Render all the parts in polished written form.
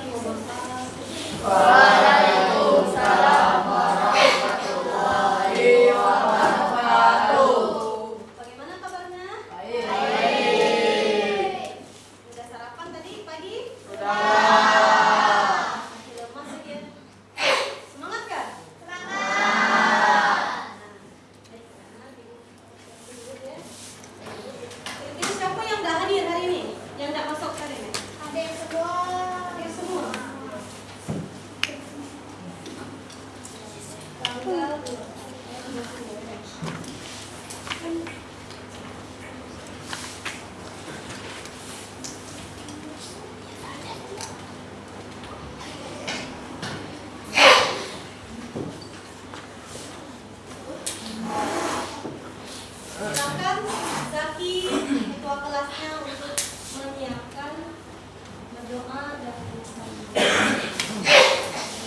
Waalaikumsalam warahmatullahi wabarakatuh. Bagaimana kabarnya? Baik. Sudah sarapan tadi pagi? Sudah. Masih lemas lagi ya? Semangat kan? Ini siapa yang nggak hadir hari ini? Yang nggak masuk hari ini? Hadir semua. Hadir semua. Tanggal 2. Silakan Zaki, ketua kelasnya untuk menyiapkan berdoa dan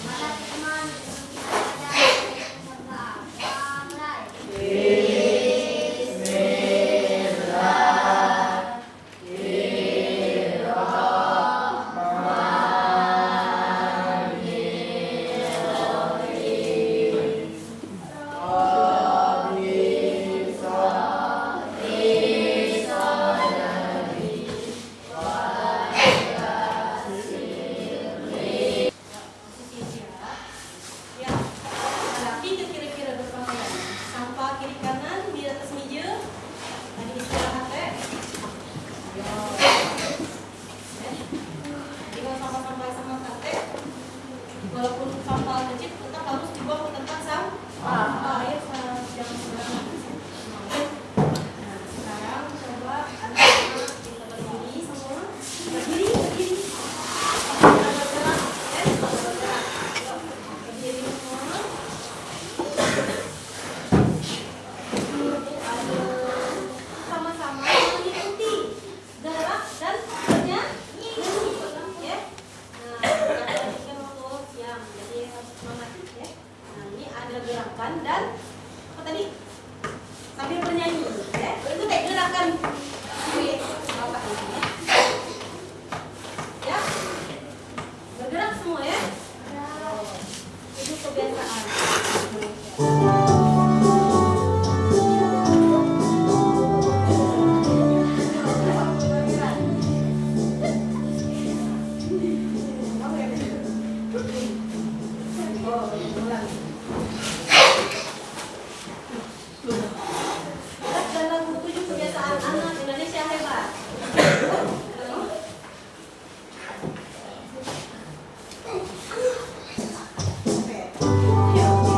Para teman kita ada mulai. ya, rapi kira-kira berpakaian. Sampah kiri kanan di atas meja. Tadi istirahat ya. Tinggal sampah-sampah sama kate. Walaupun sampah kecil tetap harus dibuang ke tempat sampah. Ya, jangan sembarangan. Nah, sekarang coba anak-anak kita berdiri semua. Berdiri. Bergerak, ya, bergerak. Berdiri semua. Sama-sama mengikuti gerak dan bernyanyi, ya. Nah, kita kan waktu siang, jadi harus semangat, ya. Nah, ini ada gerakan dan apa tadi? Sambil bernyanyi, ya. Itu kayak gerakan ini, bapak ini, ya. Ya, bergerak semua, ya. Itu kebiasaan. Dalam buku 7 kebiasaan anak Indonesia hebat. Oke.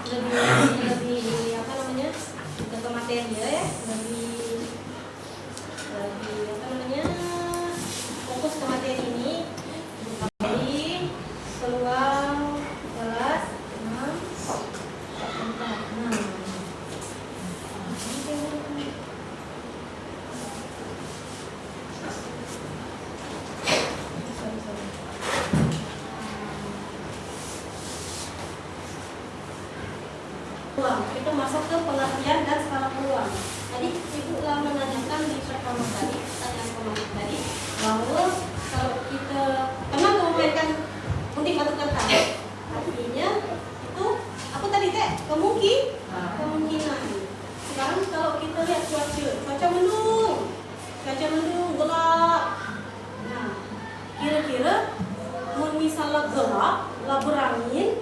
lebih apa namanya, ke materi ya, lebih apa namanya, fokus ke materi ini. Jadi peluang kelas 6 peluang. Kita masuk ke pengertian dan skala peluang. Tadi Ibu telah menanyakan di pertama tadi, pertanyaan kemarin tadi, bahwa kalau kita pernah memainkan gunting batu kertas, artinya itu apa tadi Teh? Kemungkinan. Sekarang kalau kita lihat cuaca mendung, gelap. Nah, kira-kira mun misalnya gelap, lah berangin,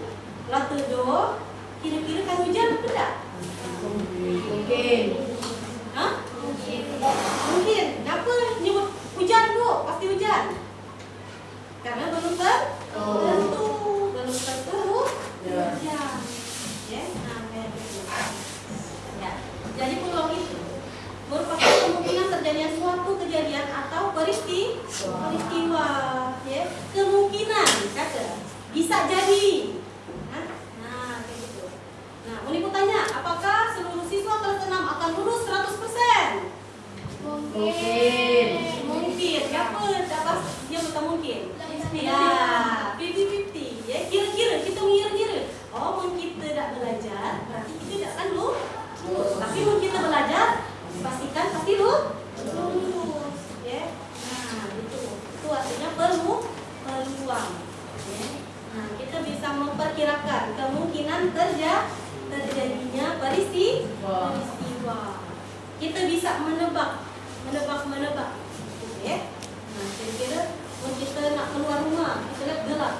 lah teduh, kira-kira kan hujan apa enggak? Mungkin. Hah? Mungkin. Kenapa nyebut hujan Bu? Pasti hujan. Karena belum tentu. Belum tentu hujan. Ya, nah kayak gitu. Ya. Jadi peluang itu merupakan kemungkinan terjadinya suatu kejadian atau peristiwa. Ya, kemungkinan kata bisa jadi. Nah, kayak gitu. Nah, Uniku tanya, apakah seluruh siswa kelas 6 akan lulus 100%? Mungkin. Mungkin. Siapa dapat dia betul mungkin? Ya, 50-50. Ya, kira-kira kita mengira-kira. Oh, mungkin kita tidak belajar, berarti kita tidak akan lulus. Tapi mungkin kita belajar, pastikan pasti lulus. Ya. Nah, itu artinya peluang. Ya. Nah, kita bisa memperkirakan kemungkinan terjadinya peristiwa. Kita bisa menebak. Gitu ya. Nah, kira-kira kalau kita nak keluar rumah, kita lihat gelap,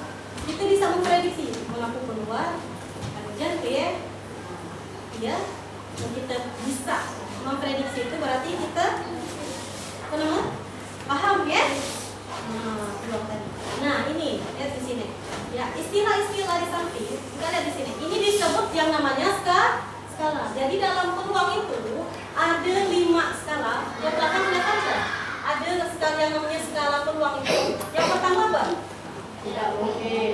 kita bisa memprediksi kalau aku keluar akan hujan ya. Ya. Kalau kita bisa memprediksi itu berarti kita apa namanya? Paham ya? Nah, peluang tadi. Nah, ini lihat di sini. Ya, istilah-istilah di samping, kita lihat di sini. Ini disebut yang namanya skala. Jadi dalam peluang itu ada 5 skala. Yang belakang lihat aja. Ada skala yang namanya skala peluang itu. Yang pertama apa? Tidak mungkin.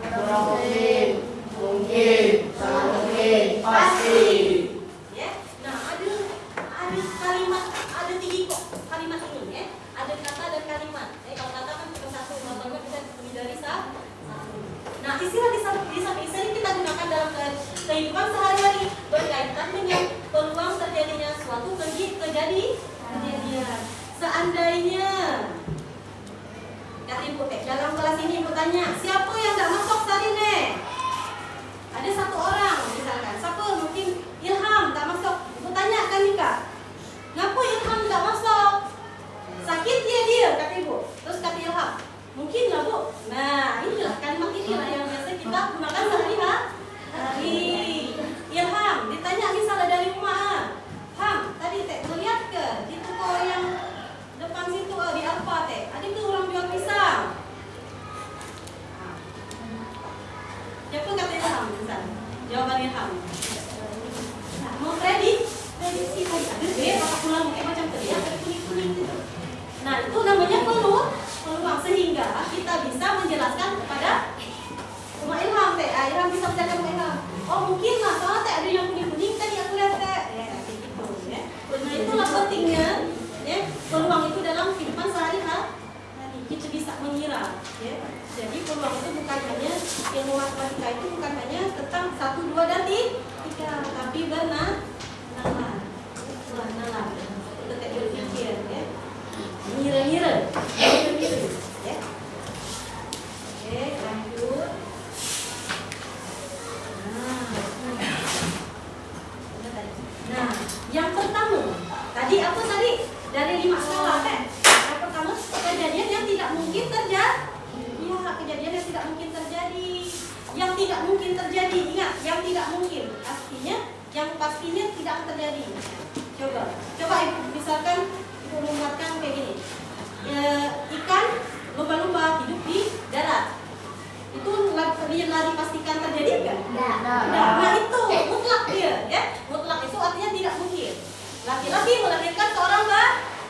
Kurang mungkin. Mungkin. Sangat mungkin. Pasti. Ya. Nah, ada kalimat, ada 3 kok kalimat ini ya. Ada kata dan kalimat. Kalau kata kan cuma satu, kalau kalimat bisa lebih dari satu. Nah, istilah di samping sering kita gunakan dalam kehidupan sehari-hari berkaitan dengan peluang terjadinya suatu kejadian. Seandainya kata Ibu dalam kelas ini Ibu tanya, siapa yang tidak masuk hari ini? Ada 1 orang misalkan, siapa? Mungkin Ilham tak masuk. Ibu tanya kan Nika, ngapa Ilham tak masuk? Sakit dia kata Ibu. Terus kata Ilham, mungkin lah Bu. Nah, inilah kalimat inilah yang biasa kita gunakan sehari-hari. Ilham ditanya misalnya dari rumah, Ham, tadi Teh melihat ke di toko yang depan situ di Alfa Teh, ada ke orang jual pisang? Siapa kata Ilham misalnya? Jawaban Ilham. Nah, mau prediksi tadi ada deh patah tulang kayak macam tadi ada kuning-kuning gitu. Nah, itu namanya peluang sehingga kita bisa menjelaskan kepada Rumah Ilham Teh. Ilham bisa menjelaskan Rumah Ilham. Oh, mungkin lah soalnya Teh ada yang kuning-kuning tadi aku lihat Teh. Ya, kayak gitu ya. Nah, itulah pentingnya ya peluang itu dalam kehidupan sehari-hari. Kita bisa mengira ya. Jadi peluang itu bukan hanya ilmu matematika, itu bukan hanya tentang 1, 2 dan 3, tapi benar nalar. Itu kayak berpikir ya. Ngira-ngira ya. Oke, lanjut. Nah, yang pertama tadi apa tadi? Dari 5 skala kan? Yang pertama kejadian yang tidak mungkin terjadi. Iya, kejadian yang tidak mungkin terjadi. Yang tidak mungkin terjadi, ingat, yang tidak mungkin. Artinya yang pastinya tidak akan terjadi. Coba Ibu misalkan Ibu mengatakan kayak gini. Ikan lumba-lumba hidup di darat. Itu lari pastikan terjadi kan? Tidak. Nah, itu laki-laki melahirkan seorang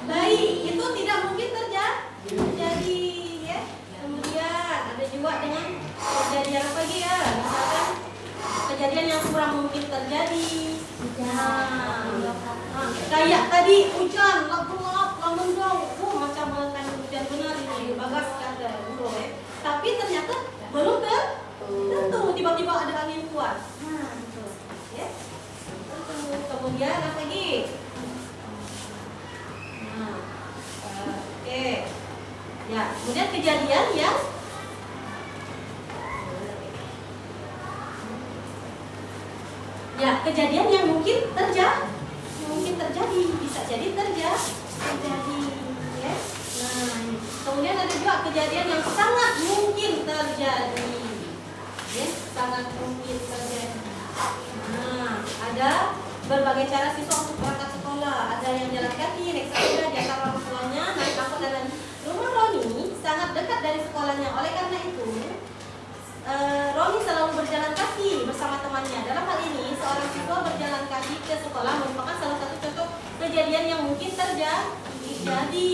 bayi, itu tidak mungkin terjadi, ya. Kemudian ada juga dengan kejadian apa lagi ya? Misalkan kejadian yang kurang mungkin terjadi. Kayak tadi hujan, gelap, mendung, macam akan hujan benar ini, bagas kata burung ya. Tapi ternyata belum tentu tiba-tiba ada angin kuat. Nah, itu, ya. Kemudian apa lagi? Nah, oke. Ya, kemudian kejadian yang kejadian yang mungkin terjadi, bisa jadi terjadi, ya. Nah, kemudian ada juga kejadian yang sangat mungkin terjadi, ya, sangat mungkin terjadi. Nah, ada berbagai cara siswa untuk berangkat sekolah. Ada yang jalan kaki, naik sepeda, diantar orang tuanya, naik angkot dan lain. Rumah Roni sangat dekat dari sekolahnya. Oleh karena itu, Roni selalu berjalan kaki bersama temannya. Dalam hal ini, seorang siswa berjalan kaki ke sekolah merupakan salah satu contoh kejadian yang mungkin terjadi.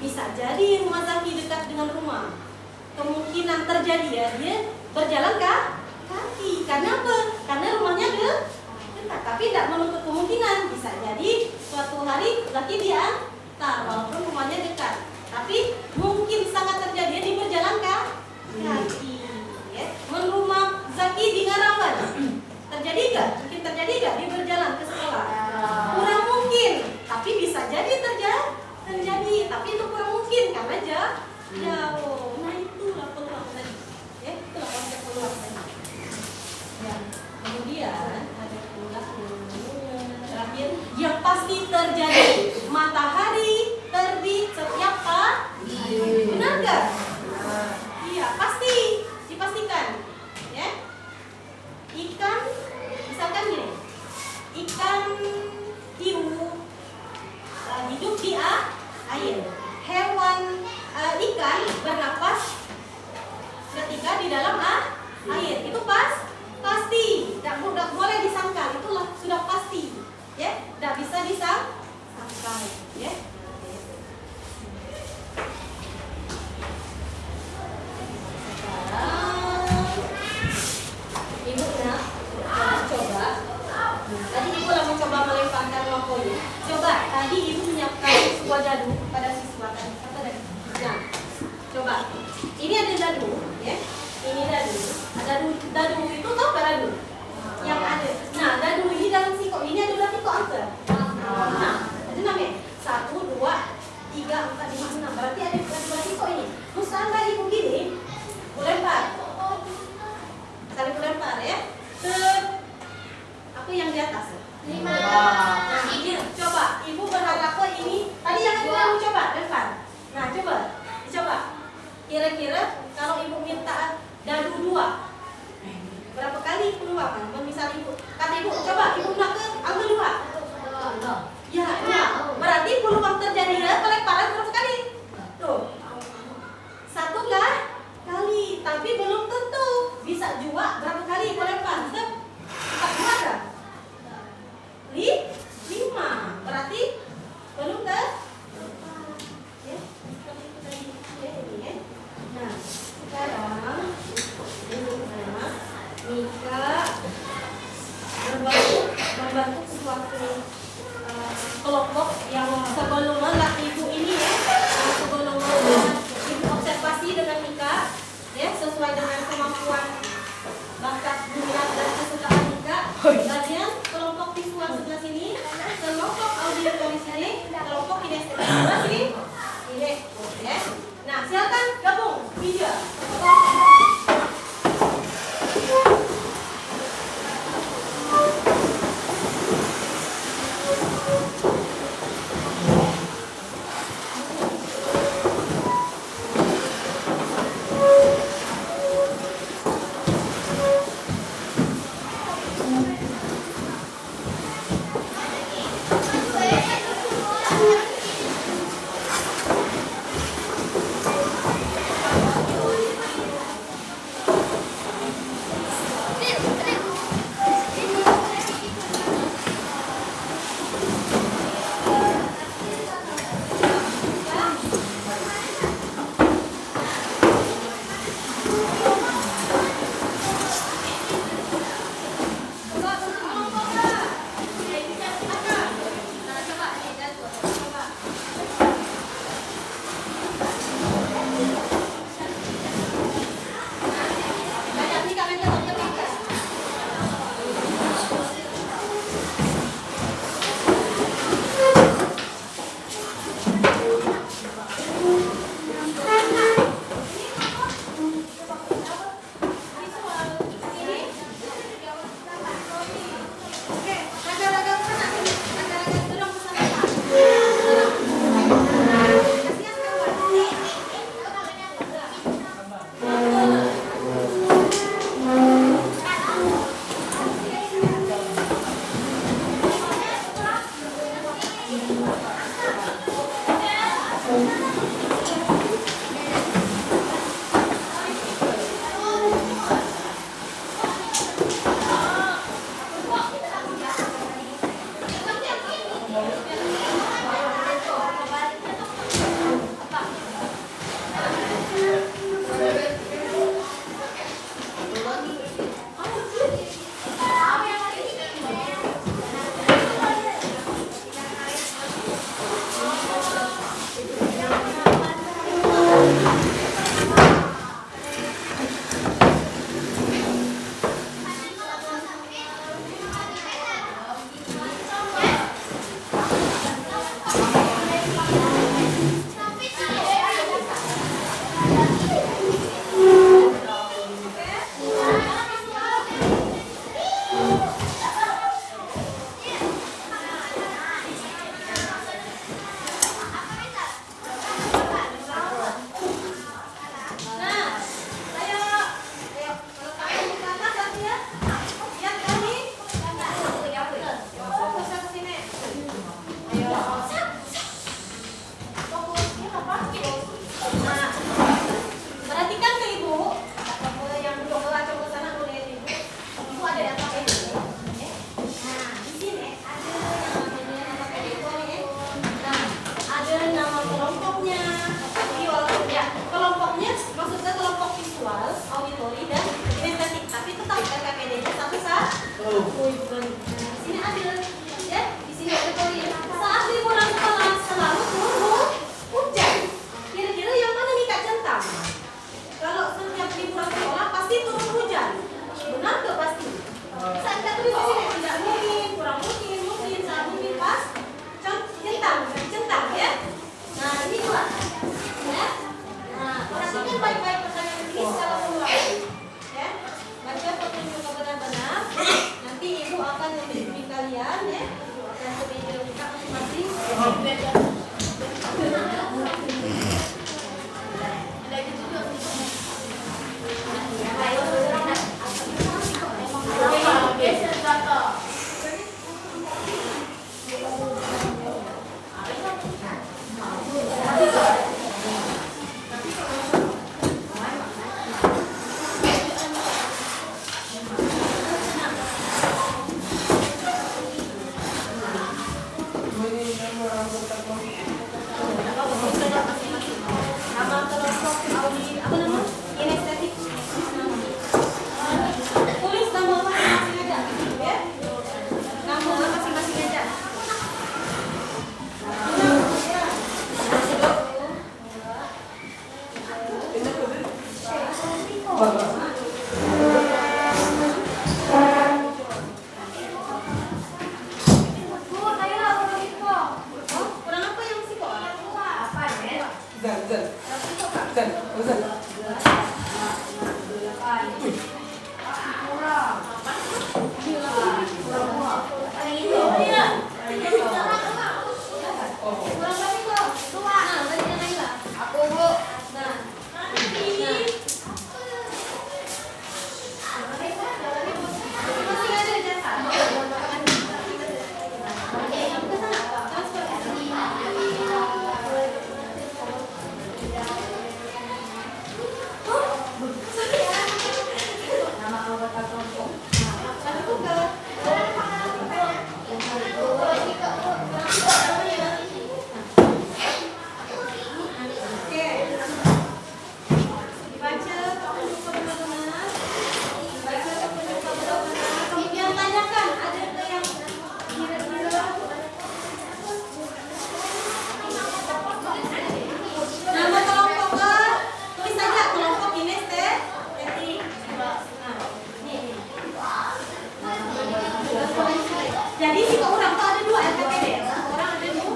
Bisa jadi rumah Zaki dekat dengan rumah. Kemungkinan terjadi ya, dia berjalan kaki. Karena apa? Karena rumahnya dekat. Tapi tidak menutup kemungkinan bisa jadi suatu hari Zaki diantar walaupun rumahnya dekat. Tapi mungkin sangat terjadi dia berjalan kaki. Ya. Rumah Zaki di Ngarawan. Terjadi nggak? Mungkin terjadi nggak dia berjalan ke sekolah? Kurang mungkin. Tapi bisa jadi terjadi. Tapi itu kurang mungkin karena jauh. Nah, itulah peluang tadi. Ya, itulah konsep peluang tadi. Ya. Kemudian ada pula terakhir yang pasti terjadi. Matahari terbit setiap pagi. Benar nggak? Iya, pasti. Dipastikan, ya. Ikan, misalkan gini, ikan hiu hidup di air. Hewan ikan bernapas ketika di dalam air. Itu pasti. Tidak boleh disangkal. Itulah sudah pasti, ya. Tidak bisa disangkal, ya. Ibu nak coba. Tadi ibu lah mencoba melemparkan lampunya. Coba tadi ibu menyiapkan sebuah dadu pada siswa tadi. Nah, coba. Ini ada dadu, ya. Ini dadu. Dadu itu tahu nggak dadu? Yang ada. Nah, dadu ini dalam siko. Ini ada berapa siko angka? Nah, ada namanya 1, 2, 3, 4, 5, 6. Berarti ada berapa siko ini? Misalnya ibu gini, lempar. Saling lempar ya. Aku yang di atas. 5. Nah, ini coba. Ibu berharap ini. Tadi yang kamu coba lempar. Nah, coba. Dicoba. Kira-kira kalau ibu minta dadu 2, berapa kali peluang? Misal ibu, kata ibu, coba ibu nak ke angka 2. Ya, nah, berarti peluang terjadinya pelemparan berapa kali? Tuh. 1 kali, tapi belum tentu. Bisa juga berapa kali melempar? 4 kan? 5. Berarti belum ya, seperti itu tadi. Ya, ini ya. Nah, sekarang Mika membentuk suatu kelompok yang sebelumnya ibu ini ya, sebelumnya ibu observasi dengan Mika, ya, sesuai dengan kemampuan, bakat, minat dan kesukaan Mika. Bagian kelompok visual sebelah sini, kelompok auditory sini, kelompok kinestetik sebelah sini. Ini, ya. Nah, silakan gabung video. Sini ambil, ya. Di sini ada koin. Saat liburan sekolah selalu turun hujan. Kira-kira yang mana nih Kak Centang? Kalau setiap liburan sekolah pasti turun hujan. Benar nggak pasti? Saat kita tulis di sini tidak mungkin, kurang mungkin, mungkin, sangat mungkin pas. Centang, ya. Nah ini dua, ya. Nah perhatikan baik-baik pertanyaan ini secara ulang, ya. Baca petunjuk benar-benar. Nanti ibu akan membimbing kalian, ya. Ibu akan membimbing kita masing-masing. Nama kelompok audi apa nama? Kinestetik. Tulis nama masing-masing aja, ya. Nama masing-masing aja. Kurang apa yang sih kok? Jadi si orang tuh ada dua LKPD, orang ada dua.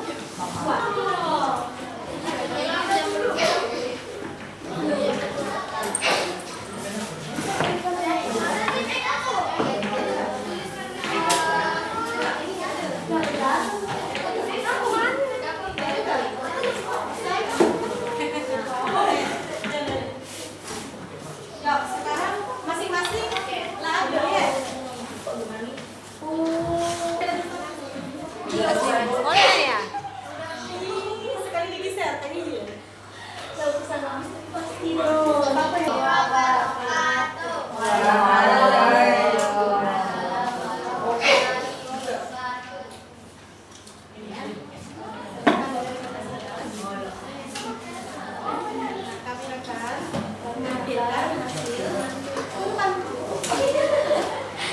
Ya, sekarang masing-masing lah ada ya. Boleh ya? Sekali digeser tadi ya.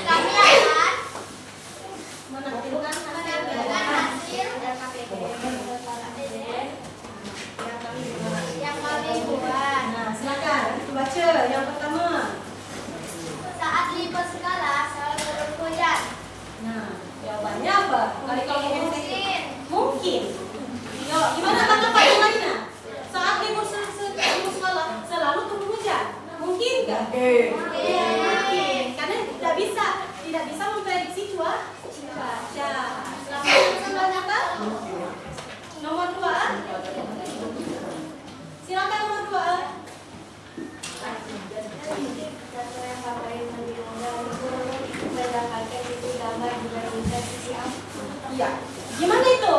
Kami akan menampilkan hasil Yang kami buat. Nah, silakan baca yang pertama. Saat libur sekolah selalu turun hujan. Nah, jawabannya apa? Kali kamu Mungkin. mungkin. Yo, gimana tanggapannya Marina? Saat libur sekolah selalu turun hujan. Mungkin nggak? Mungkin. Karena tidak bisa memprediksi cuaca. Selamat apa? Nomor 2. Silakan nomor 2. Iya. Gimana itu?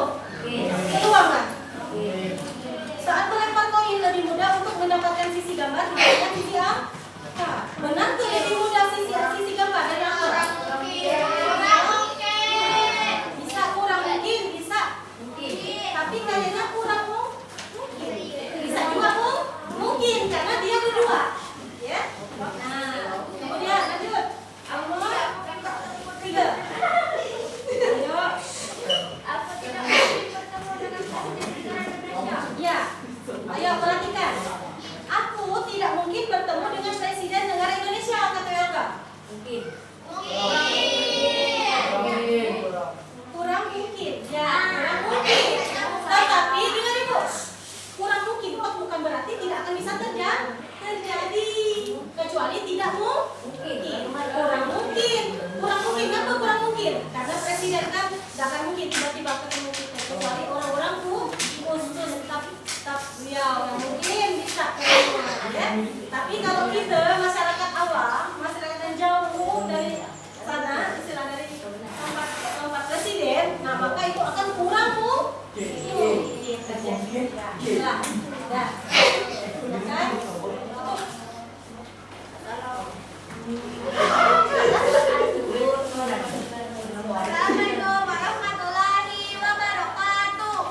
Keuangan. Saat melempar koin lebih mudah untuk mendapatkan sisi gambar dibandingkan sisi A. Benar tuh lebih mudah sisi gambar dari apa? Bisa kurang mungkin bisa. Tapi kayaknya kurang mungkin. Bisa juga mungkin karena dia ada dua. Ya. Nah, kemudian lanjut. 3. Mungkin. Kurang mungkin. Ya, kurang mungkin. Tetapi dengar Ibu, kurang mungkin bukan berarti tidak akan bisa terjadi. Kecuali tidak mungkin. Kurang mungkin. Kurang mungkin apa kurang mungkin? Karena presiden kan tidak akan mungkin tiba-tiba ketemu kita. Kecuali orang-orang khusus. Tapi ya orang mungkin bisa. Ya. Tapi kalau kita masyarakat awam, masyarakat yang jauh dari sana, istilah dari tempat presiden, nah maka itu akan kurang mungkin terjadi. Ya, dah. Kan? Assalamualaikum warahmatullahi wabarakatuh.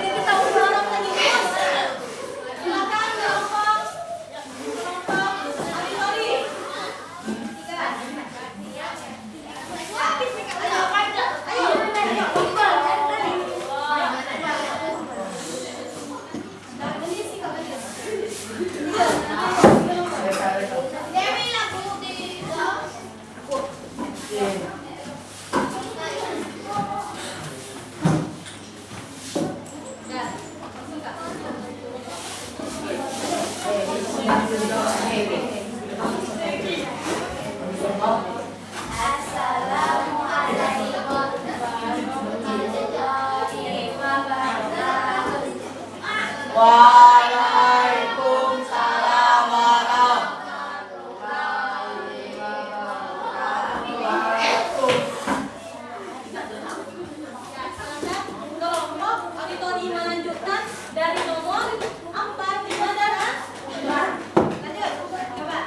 Kita berharap lagi terus. Silakan kelompok. Sorry. Dewi lagu di Waalaikumsalam warahmatullahi wabarakatuh. Kelompok auditori melanjutkan dari nomor 4, 5 dan 6. Lanjut, coba.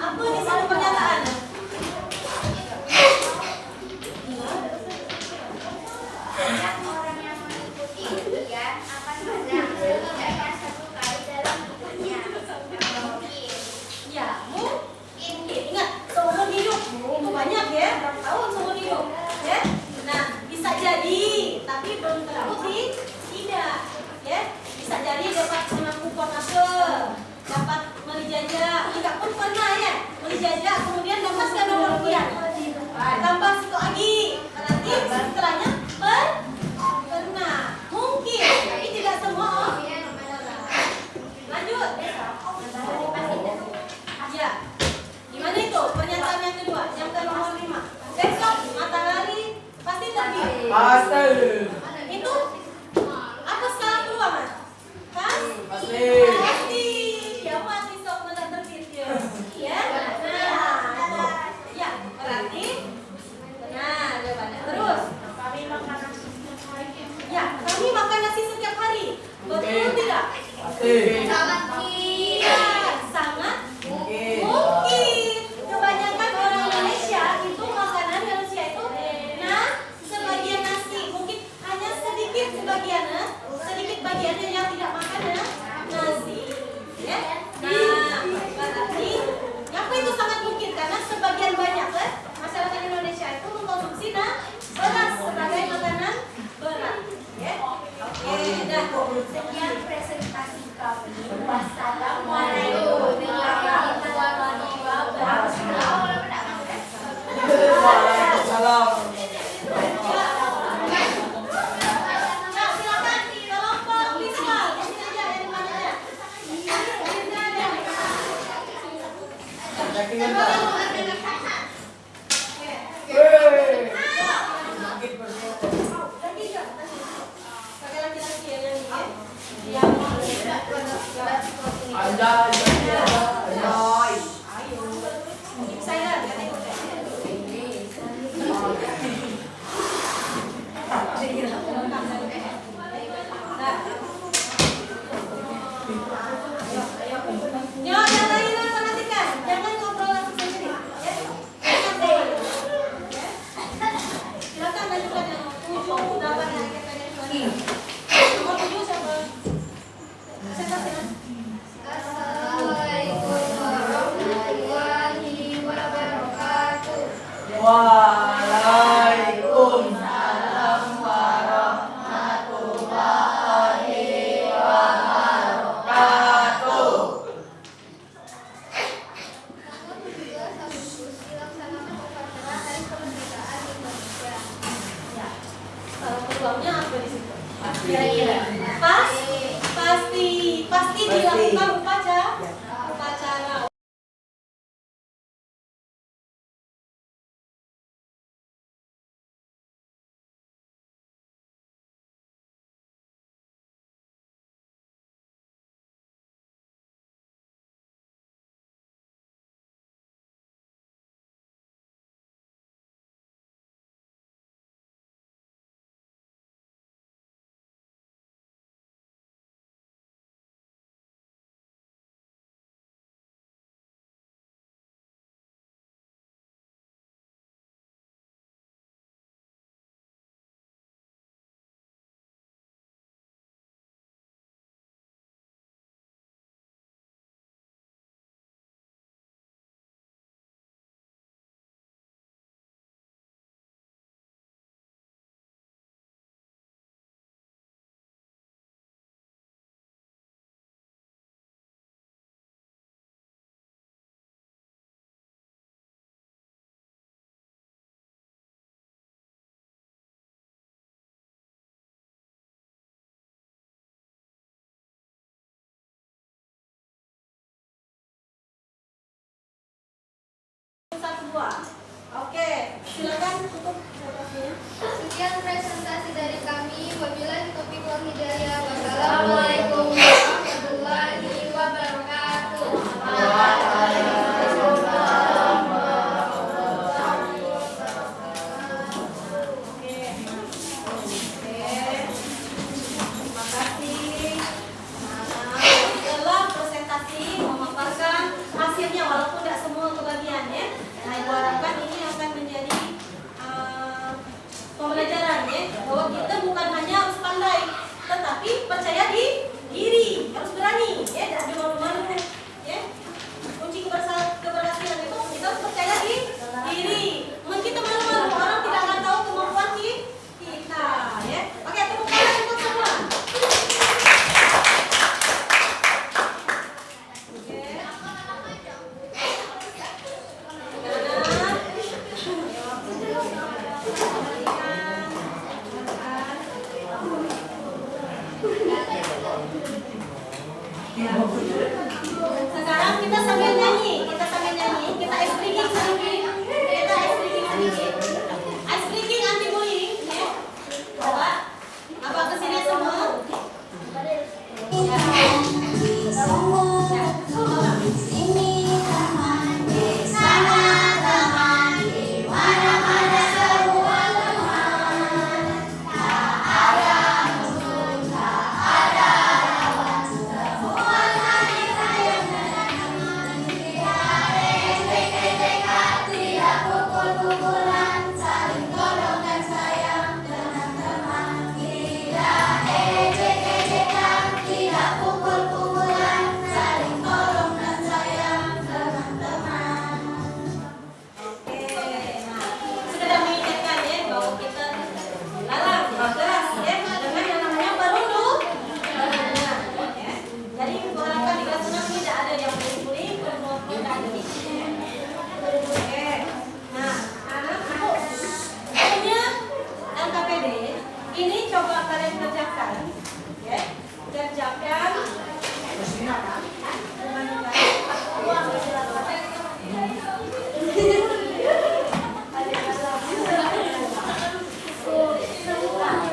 Apa di sini pernyataan? orang yang mengikuti ujian akan menang setidaknya 1 kali dalam hidupnya. Mungkin. Ya, mungkin. Ingat, seumur hidup itu banyak ya, berapa tahun seumur hidup, ya. Nah, bisa jadi, tapi belum terbukti tidak, ya. Bisa jadi dapat mengaku apa, dapat melijajah, tidak pun pernah ya, melijajah, kemudian lepaskan nomor ujian, tambah situ lagi, berarti setelahnya pernah, mungkin, tapi tidak semua. Lanjut. Ya. Gimana itu? Pernyataan yang kedua, yang ke nomor 5. Besok matahari pasti terbit. Pasti. Itu apa skala kedua, Mas? Kan? Pasti. Pasti. Ya, pasti sok benar terbit ya. Ya. Nah, itu. Ya, berarti benar jawabannya. Terus, ya, kami makan nasi setiap hari. Betul tidak? Pasti. Iya, sangat mungkin. Kebanyakan orang Indonesia itu makanan Indonesia itu sebagian nasi, mungkin hanya sedikit bagiannya yang tidak makan nasi. Ya. Nah, berarti apa itu sangat mungkin karena sebagian banyak masyarakat Indonesia itu mengkonsumsi beras sebagai makanan berat. Ya. Oke, dah. Sekian presentasi kami. Wassalamualaikum warahmatullahi wabarakatuh. Waalaikumsalam. Nah, silakan kelompok visual. Di sini aja yang mananya. Yakin kan? Pakai laki-laki yang ini ya. Anjay. Saya lihat ikut ya. Yo, yang lain perhatikan, jangan ngobrol langsung sendiri. Ya. Silakan lanjutkan yang 7, 8 yang kita lagi. Nomor 7 siapa? Silakan. Assalamualaikum warahmatullahi wabarakatuh. Waalaikumsalam warahmatullahi dilakukan upacara. Satu buah. Oke, silakan tutup presentasinya. Sekian presentasi dari kami. Wabillahi taufiq wal hidayah. Wassalamualaikum warahmatullahi wabarakatuh. Terima kasih. Setelah presentasi memaparkan hasilnya walaupun tidak semua kebagian ya. Nah, ibu harapkan ini akan menjadi pembelajaran ya, bahwa kita bukan hanya harus pandai, tetapi percaya diri, harus berani ya, tidak ada malu-malu ya. Kunci keberhasilan itu kita harus percaya diri. Mungkin kita malu-malu, orang tidak akan tahu kemampuan kita ya. Oke, tepuk tangan untuk semua. Sekarang kita sambil nyanyi, kita ice breaking sedikit, ice breaking anti bullying, ya. Coba, apa kesini semua? Ya.